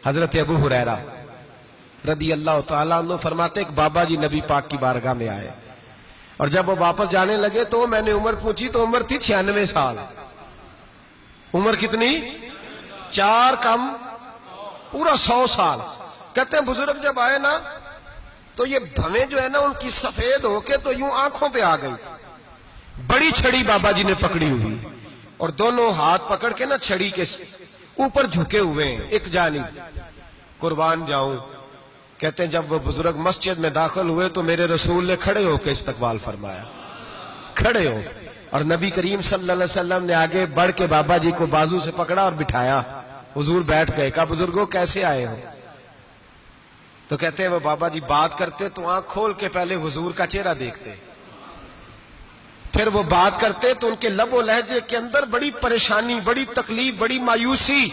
हजरत अबू हुरैरा रदी अल्लाह तआला अन्हु फरमाते एक बाबा जी नबी पाक की बारगाह में आए और जब वो वापस जाने लगे तो मैंने उम्र पूछी तो उम्र थी 96 साल। उम्र कितनी? 4 कम पूरा 100 साल। कहते हैं बुजुर्ग जब आए ना तो ये भवें जो है ना उनकी सफेद होके तो यूं आंखों पे आ गई। बड़ी छड़ी बाबा जी ने पकड़ी हुई और दोनों हाथ पकड़ के ना छड़ी के ऊपर झुके हुए हैं एक जानिब। कुर्बान जाऊं, कहते हैं जब वो बुजुर्ग मस्जिद में दाखिल हुए तो मेरे रसूल ने खड़े होकर इस्तकबाल फरमाया, खड़े हो, और नबी करीम सल्लल्लाहु अलैहि वसल्लम ने आगे बढ़ के बाबा जी को बाजू से पकड़ा और बिठाया। हुजूर बैठ गए। कहा बुजुर्गों कैसे आए हो? तो कहते हैं वो बाबा जी बात करते तो आंख खोल के पहले हुजूर का चेहरा देखते, फिर वो बात करते तो उनके लबो लहजे के अंदर बड़ी परेशानी, बड़ी तकलीफ, बड़ी मायूसी।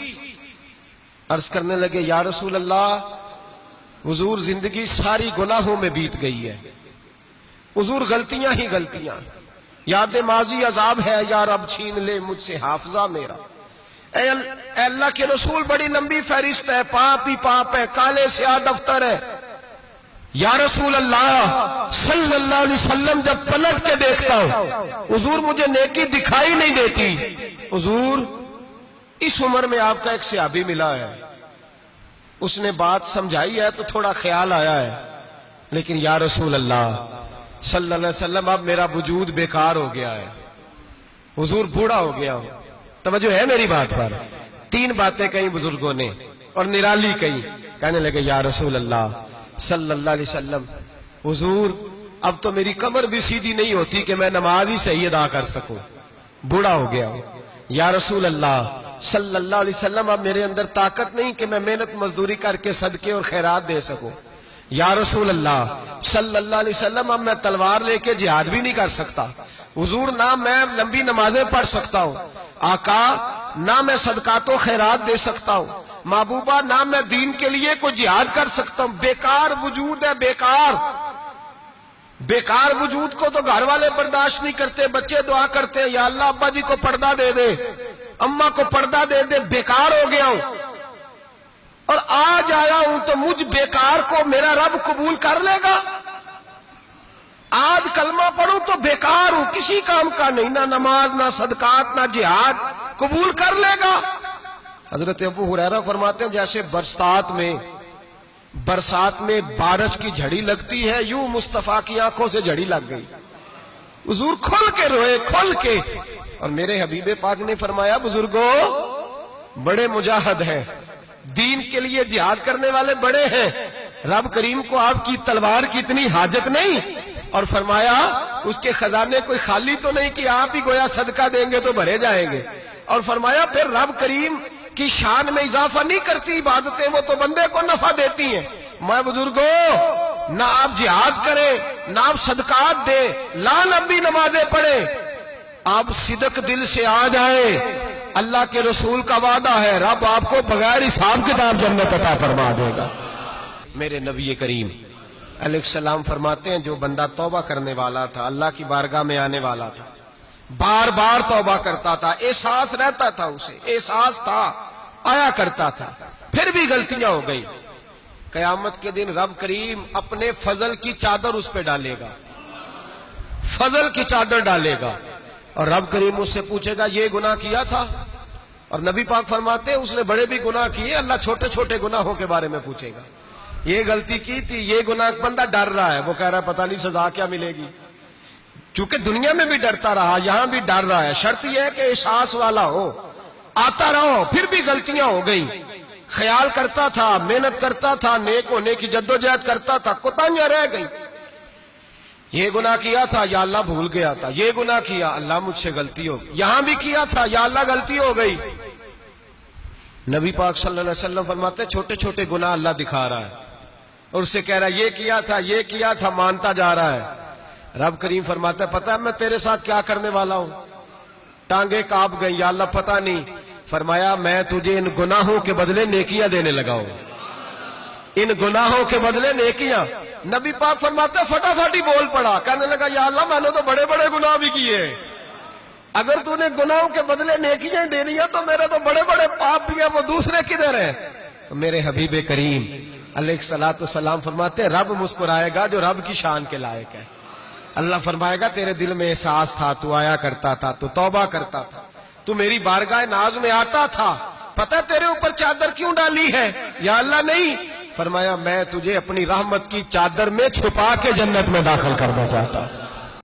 अर्ज करने लगे या रसूल अल्लाह, हुजूर जिंदगी सारी गुनाहों में बीत गई है, हुजूर गलतियां ही गलतियां, याद माजी अजाब है, यार अब छीन ले मुझसे हाफजा मेरा। अल्लाह के रसूल बड़ी लंबी फहरिस्त है, पाप ही पाप है, काले स्याह दफ्तर है। या रसूल अल्लाह सल्लल्लाहु अलैहि वसल्लम जब पलट के देखता हूं हुजूर मुझे नेकी दिखाई नहीं देती। हुजूर इस उम्र में आपका एक सहाबी मिला है, उसने बात समझाई है तो थोड़ा ख्याल आया है, लेकिन या रसूल अल्लाह सल्लल्लाहु अलैहि वसल्लम अब मेरा वजूद बेकार हो गया है, हुजूर बूढ़ा हो गया हूं। तवज्जो है मेरी बात पर? 3 बातें कही बुजुर्गों ने और निराली कही। कहने लगे या रसूल अल्लाह सल्लल्लाहु अलैहि वसल्लम, हुजूर अब तो मेरी कमर भी सीधी नहीं होती कि मैं नमाज ही सही अदा कर सकूं, बूढ़ा हो गया हूं। या रसूल अल्लाह सल्लल्लाहु अलैहि वसल्लम अब मेरे अंदर ताकत नहीं कि मैं मेहनत मजदूरी करके सदके और खैरात दे सकूं। या रसूल अल्लाह सल्लल्लाहु अलैहि वसल्लम अब मैं तलवार लेके जिहाद भी नहीं कर सकता। हुजूर ना मैं लंबी नमाजें पढ़ सकता हूं, आका ना मैं सदकातो खैरात दे सकता हूं, महबूबा ना मैं दीन के लिए कोई जिहाद कर सकता हूं। बेकार वजूद है, बेकार बेकार वजूद को तो घर वाले बर्दाश्त नहीं करते, बच्चे दुआ करते हैं या अल्लाह अब्बा जी को पर्दा दे दे, अम्मा को पर्दा दे दे, बेकार हो गया हूं और आज आया हूं तो मुझ बेकार को मेरा रब कबूल कर लेगा। आज कलमा पढ़ूं तो बेकार हूं, किसी काम का नहीं, ना नमाज ना सदकात ना जिहाद, कबूल कर लेगा। हजरत अबू हुरैरा फरमाते हैं जैसे बरसात में बारिश की झड़ी लगती है, यूं मुस्तफा की आंखों से झड़ी लग गई। हुजूर खुल के रोए, खुल के। और मेरे हबीबे पाक ने फरमाया बुजुर्गों बड़े मुजाहिद हैं, दीन के लिए जिहाद करने वाले बड़े हैं, रब करीम को आपकी तलवार की इतनी हाजत नहीं। और फरमाया उसके खजाने कोई खाली तो नहीं कि आप ही गोया सदका देंगे तो भरे जाएंगे। और फरमाया फिर रब करीम की शान में इजाफा नहीं करती इबादतें, वो तो बंदे को नफा देती हैं। मैं बुजुर्गों ना आप जिहाद करें ना आप सदकात दे, ला लंबी नमाजें पढ़े, आप सिदक दिल से आ जाए, अल्लाह के रसूल का वादा है रब आपको बगैर हिसाब किताब जन्नत अता फरमा देगा। मेरे नबी करीम अलैहिस्सलाम फरमाते हैं जो बंदा तौबा करने वाला था, अल्लाह की बारगाह में आने वाला था, बार बार तौबा करता था, एहसास रहता था, उसे एहसास था, आया करता था, फिर भी गलतियां हो गई, कयामत के दिन रब करीम अपने फजल की चादर उस पर डालेगा, फजल की चादर डालेगा और रब करीम उससे पूछेगा ये गुनाह किया था? और नबी पाक फरमाते हैं उसने बड़े भी गुनाह किए, अल्लाह छोटे छोटे गुनाहों के बारे में पूछेगा। ये गलती की थी, ये गुनाह, बंदा डर रहा है, वो कह रहा है पता नहीं सजा क्या मिलेगी, क्योंकि दुनिया में भी डरता रहा, यहां भी डर रहा है। शर्त यह है कि एहसास वाला हो, आता रहो, फिर भी गलतियां हो गई, ख्याल करता था, मेहनत करता था, नेक होने की जद्दोजहद करता था, कोताहियां रह गई। ये गुनाह किया था या अल्लाह भूल गया था, ये गुनाह किया अल्लाह मुझसे गलती हो गई, यहां भी किया था या अल्लाह गलती हो गई। नबी पाक सल्लल्लाहु अलैहि वसल्लम फरमाते छोटे छोटे गुनाह अल्लाह दिखा रहा है और उससे कह रहा है ये किया था, मानता जा रहा है। रब करीम फरमाता है पता है मैं तेरे साथ क्या करने वाला हूं? टांगे कांप गई, या अल्लाह पता नहीं। फरमाया मैं तुझे इन गुनाहों के बदले नेकियां देने लगा हूं, इन गुनाहों के बदले नेकियां। नबी पाक फरमाते फटाफट ही बोल पड़ा, कहने लगा या अल्लाह मैंने तो बड़े बड़े गुनाह भी किए, अगर तूने गुनाहों के बदले नेकियां दे दी तो मेरे तो बड़े बड़े पाप भी हैं, वो दूसरे किधर है? तो मेरे हबीब करीम अलैहिस्सलातु सलाम फरमाते हैं रब मुस्कुराएगा जो रब की शान के लायक है। अल्लाह फरमाएगा तेरे दिल में एहसास था, तू आया करता था, तू तौबा करता था, तू मेरी बारगाह नाज में आता था, पता तेरे ऊपर चादर क्यों डाली है? या अल्लाह नहीं, फरमाया मैं तुझे अपनी रहमत की चादर में छुपा के जन्नत में दाखिल करना चाहता हूं।